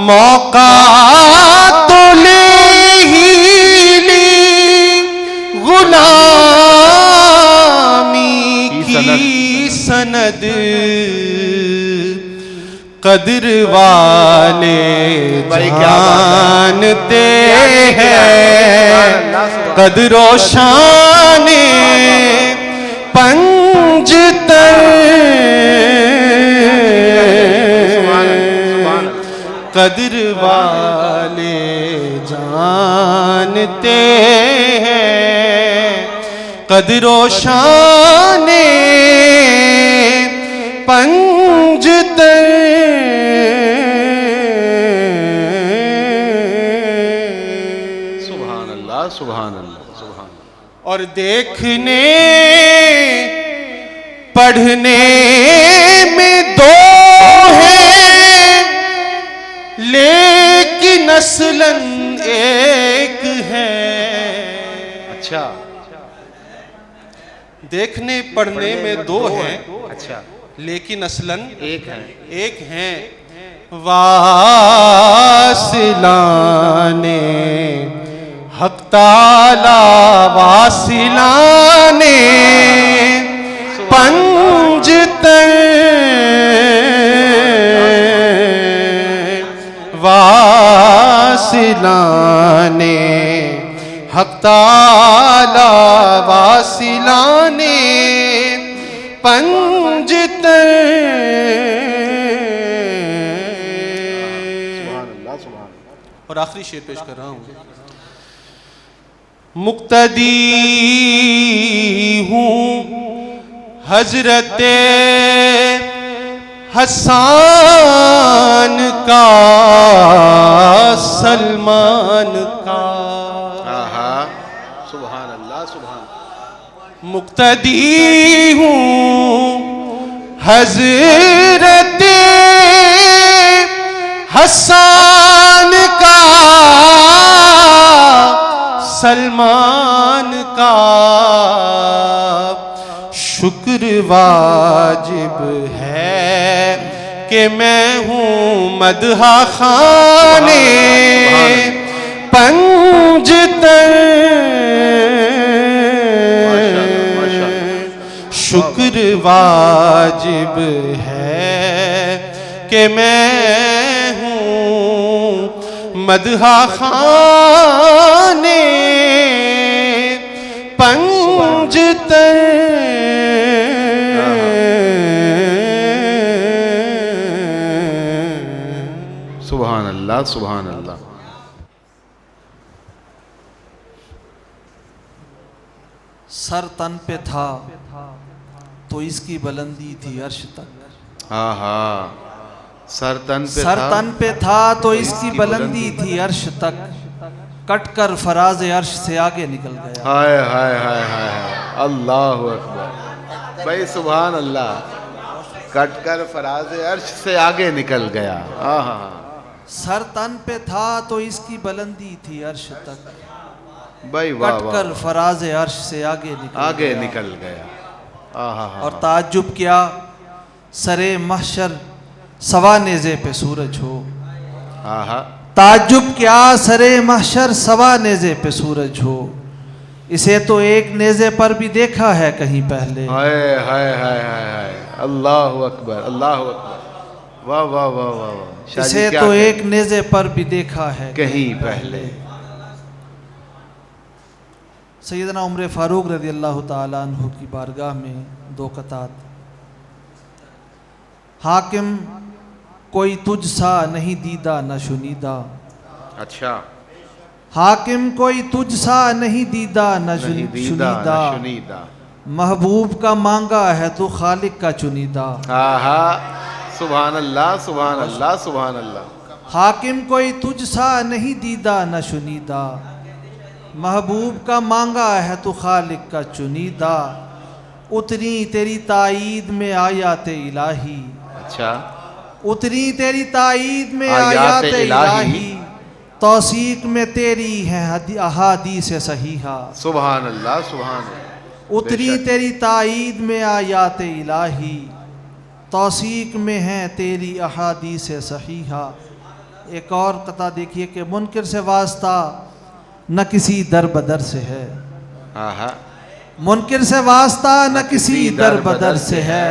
मौका तो ले ही ली गुलामी की सनद। कदर वाले जानते हैं कदरो शाने पंजतर। कदर वाले जानते हैं कदरो शाने पंजतर। सुभान अल्लाह सुभान अल्लाह सुभान। और देखने पढ़ने में दो हैं लेकिन असलन एक है। अच्छा। देखने पढ़ने में दो हैं अच्छा लेकिन असलन एक है। एक हैं। वासिलाने हक ताला वासिलाने पंजतर। वासिलाने हक ताला वासिलाने पंजतर। और आखिरी शेर पेश कर रहा हूं। मुक्तदी हूँ हजरते हसन का सलमान का। सुभान अल्लाह सुभान। मुक्तदी हूँ हजरते हसन का सलमान का। शुक्र वाजिब है कि मैं हूँ मदहा खाने पंजतर। शुक्र वाजिब है कि मैं हूँ मदहा खाने पंजतर। सुभान अल्लाह सुभान अल्लाह। सर तन पे था तो इसकी बुलंदी थी अर्श तक। हाँ हाँ। सर तन पे था तो इसकी बुलंदी थी अर्श तक। कट कर फराज अर्श से आगे निकल गया। हाय हाय हाय हाय अल्लाह अकबर। भाई सुभान अल्लाह। कट कर फराज अर्श से आगे निकल गया। हाँ हाँ। सर तन पे था तो इसकी बुलंदी थी अर्श तक। भाई वाह कट कर फराज अर्श से आगे निकल गया। और ताज्जुब क्या सरे महशर सवा नेज़े पे सूरज हो। ताज्जुब क्या सरे महशर सवा नेज़े पे सूरज हो। इसे तो एक नेज़े पर भी देखा है कहीं पहले। हाय हाय हाय हाय अल्लाह अकबर अल्लाह अकबर। वाह वाह वाह वाह। इसे तो एक नेज़े पर भी देखा है कहीं पहले। सैयदना उमर फारूक रज़ी अल्लाह ताला अन्हु की बारगाह में दो कतात। हाकिम कोई तुझ सा नहीं दीदा न शुनीदा। अच्छा। हाकिम कोई तुझसा नहीं दीदा न नहीं दीदा शुनीदा, न शुनीदा। महबूब का मांगा है तो खालिक का चुनीदा। आहा, सुभान अल्लाह सुभान अल्लाह सुभान अल्लाह। हाकिम कोई तुझसा नहीं दीदा न शुनीदा, महबूब का मांगा है तो खालिक का चुनीदा। उतरी तेरी ताईद में आयात इलाही, अच्छा, उतरी तेरी ताईद में आयात आयात इलाही। इलाही, तौसीक में तेरी है अहादीस सहीहा। सुभान अल्लाह सुभान अल्लाह। उतरी बेशक। तेरी ताईद में आयात इलाही, तौसीक में है तेरी अहादीस सहीहा। एक और कता देखिए कि मुनकिर से वास्ता न किसी दर बदर से है, आहा, मुनकिर से वास्ता न किसी दर बदर से है।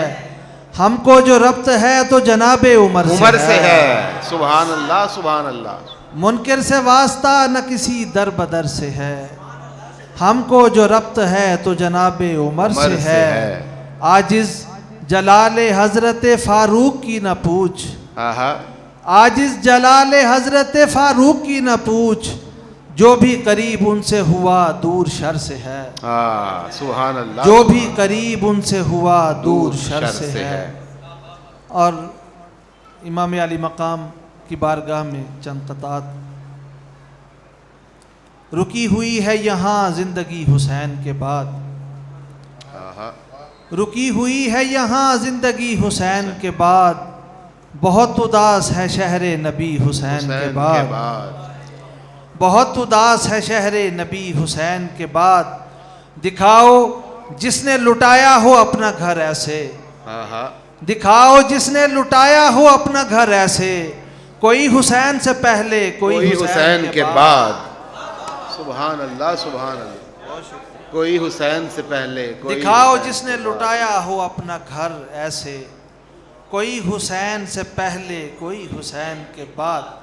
हमको जो रब्त है तो जनाबे उमर से है। सुभान अल्लाह सुभान अल्लाह। मुनकिर से वास्ता न किसी दर बदर से है, हमको जो रब्त है तो जनाबे उमर से है। आजिज जलाले हजरत फारूक की न पूछ, आहा, आजिज जलाले हजरत फारूक की न पूछ, जो भी करीब उनसे हुआ दूर शर से है। सुभान अल्लाह। जो भी करीब उनसे हुआ दूर शर से है। और इमाम अली मकाम की बारगाह में चंद कतात। रुकी हुई है यहाँ जिंदगी हुसैन के बाद, आहा, रुकी हुई है यहाँ जिंदगी हुसैन के बाद, बहुत उदास है शहरे नबी हुसैन के बाद, बहुत उदास है शहरे नबी हुसैन के बाद। दिखाओ जिसने लुटाया हो अपना घर ऐसे, आहा, दिखाओ जिसने लुटाया हो अपना घर ऐसे, कोई हुसैन से पहले कोई हुसैन के बाद। सुभान अल्लाह सुभान अल्लाह। कोई हुसैन से पहले कोई दिखाओ हुसैन जिसने के लुटाया हो अपना घर ऐसे, कोई हुसैन से पहले कोई हुसैन के बाद।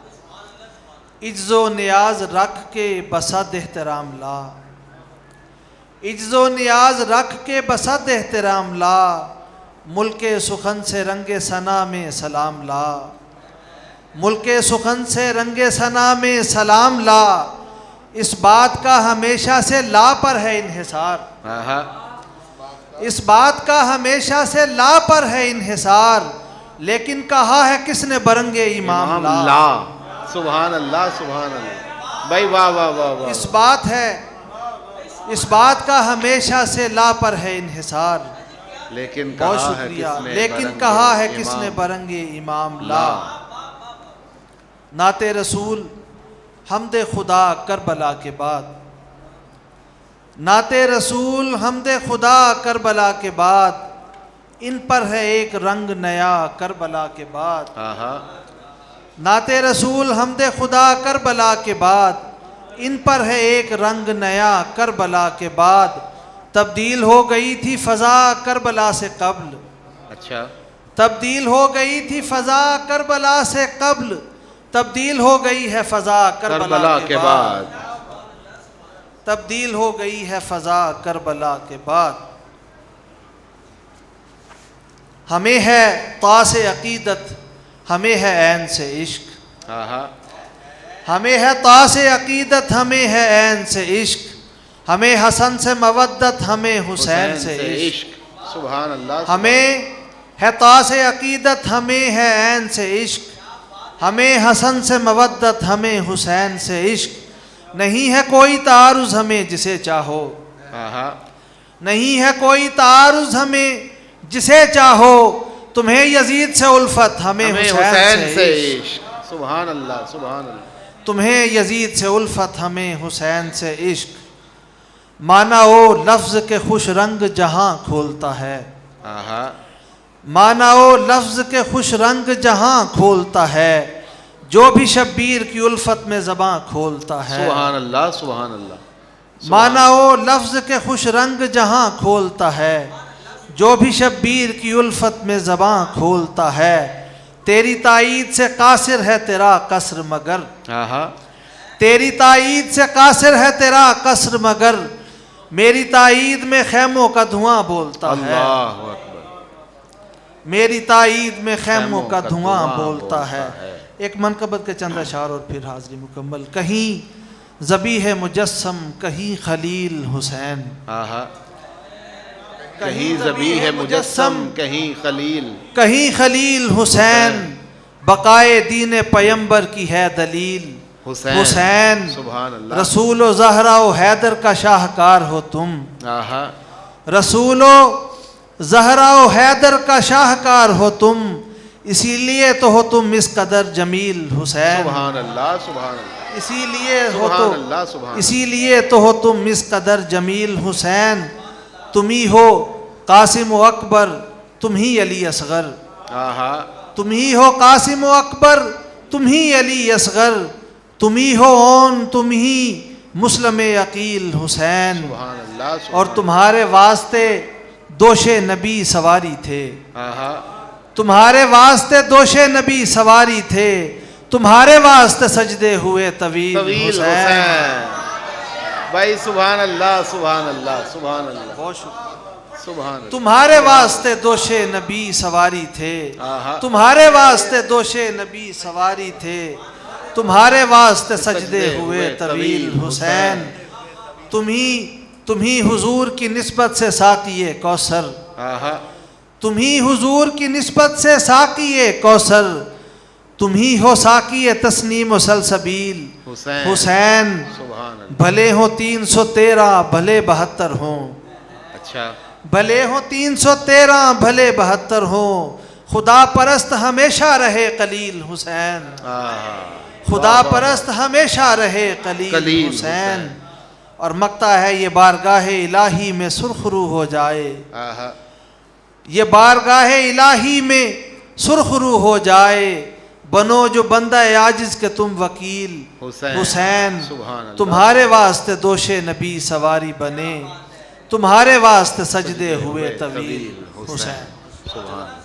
इज्जो नियाज रख के बसद एहतराम ला, इज्जो नियाज रख के बसद एहतराम ला, मुल्के सुखन से रंगे सना में सलाम ला, मुल्के सुखन से रंगे सना में सलाम ला। इस बात का हमेशा से ला पर है इन्हिसार, आहा, इस बात का हमेशा से ला पर है इन्हिसार, लेकिन कहा है किसने बरंगे इमाम ला। सुभान अल्लाह सुभान अल्लाह। भाई वाह वाह वाह वाह। इस बात है, इस बात का हमेशा से ला पर है इन्हिसार, लेकिन बहुत कहा है शुक्रिया, किसने लेकिन बरंगे कहा है इमाम किसने बरंगे इमाम ला। नाते रसूल हमदे खुदा करबला के बाद, नाते रसूल हमदे खुदा करबला के बाद, इन पर है एक रंग नया करबला के बाद। आहा, नाते रसूल हमदे खुदा करबला के बाद, इन पर है एक रंग नया करबला के बाद। तब्दील हो गई थी फ़ज़ा करबला से कब्ल, अच्छा, तब्दील हो गई थी फ़ज़ा करबला से कब्ल, तब्दील हो गई है फ़ज़ा करबला के बाद, तब्दील हो गई है फ़ज़ा करबला के बाद। हमें है तासे अकीदत, हमें है ऐन से इश्क, आहा, हमें है तासे अकीदत, हमें है ऐन से इश्क, हमें हसन से मवद्दत, हमें हुसैन से इश्क। सुभान अल्लाह। हमें है तासे अकीदत, हमें है ऐन से इश्क, हमें हसन से मवद्दत, हमें हुसैन से इश्क। नहीं है कोई तारुज़ हमें जिसे चाहो, आहा, नहीं है कोई तारुज़ हमें जिसे चाहो, तुम्हें यजीद से उल्फत, हमें हुसैन से इश्क। सुभान अल्लाह सुभान अल्लाह। तुम्हें यजीद से उल्फत, हमें हुसैन से इश्क। माना ओ लफ्ज़ के खुश रंग जहाँ खोलता है, आहा, माना ओ लफ्ज़ के खुश रंग जहाँ खोलता है, जो भी शब्बीर की उल्फत में ज़बां खोलता है। सुभान अल्लाह सुभान अल्लाह। माना ओ लफ्ज़ के खुश रंग जहाँ खोलता है, जो भी शब्बीर की उल्फत में ज़बां खोलता है। तेरी ताईद से कासिर है तेरा कसर मगर, आहा, तेरी ताईद से कासिर है तेरा कसर मगर, मेरी ताईद में खैमों का धुआं बोलता है, अल्लाहु अकबर। मेरी ताईद में खैमों का धुआं बोलता है। एक मनकबत के चंद अशार और फिर हाज़िरी मुकम्मल। कहीं ज़बीह मुजस्सम कहीं खलील हुसैन। आहा, कहीं ज़बीह मुजस्सम कहीं खलील, कहीं खलील हुसैन, बकाए दीन पैगंबर की है दलील। हुसैन सुभान अल्लाह। रसूल व ज़हरा व हैदर का शाहकार हो तुम। आहा, रसूल व ज़हरा व हैदर का शाहकार हो तुम, इसीलिए तो हो तुम इस कदर जमील हुसैन। सुभान अल्लाह, सुभान अल्लाह, इसीलिए हो सुभान अल्लाह, तो सुभान इसीलिए तो हो तुम इस कदर जमील हुसैन। तुम ही हो कासिम व अकबर, तुम ही अली असगर। आहा, तुम ही हो कासिम व अकबर, तुम ही अली असगर। तुम ही हो ओन, तुम ही मुस्लिम अकील हुसैन। सुभान अल्लाह, और तुम्हारे वास्ते दोशे नबी सवारी थे। आहा, तुम्हारे वास्ते दोशे नबी सवारी थे, तुम्हारे वास्ते सजदे हुए तवील तवील हुसैन। हुसैन। भाई सुभान अल्लाह, सुभान अल्लाह, सुभान अल्लाह, बहुत शुक्रिया। सुभान अल्लाह। तुम्हारे वास्ते दोशे नबी सवारी थे, आहा। तुम्हारे वास्ते दोशे नबी सवारी थे, तुम्हारे वास्ते सजदे हुए तवील हुसैन। तुम ही हुजूर की निस्बत से साक़िए कौसर। आहा, तुम ही हुजूर की निस्बत से साक़िए कौसर। तुम ही हो साक़िए तस्नीम व सलसबील हुसैन। हुसैन। सुभान अल्लाह। भले हो 313 भले 72 हो, अच्छा, भले हो 313 भले 72 हो, खुदा परस्त हमेशा रहे कलील हुसैन। आहा, खुदा परस्त हमेशा रहे कलील हुसैन। और मकता है ये बारगाह इलाही में सुरखरू हो जाए। आहा, ये बारगाह इलाही में सुरखरू हो जाए, बनो जो बंदा आजिज के तुम वकील हुसैन। सुभान अल्लाह। तुम्हारे वास्ते दोशे नबी सवारी बने, तुम्हारे वास्ते सजदे हुए तवील हुसैन। सुभान।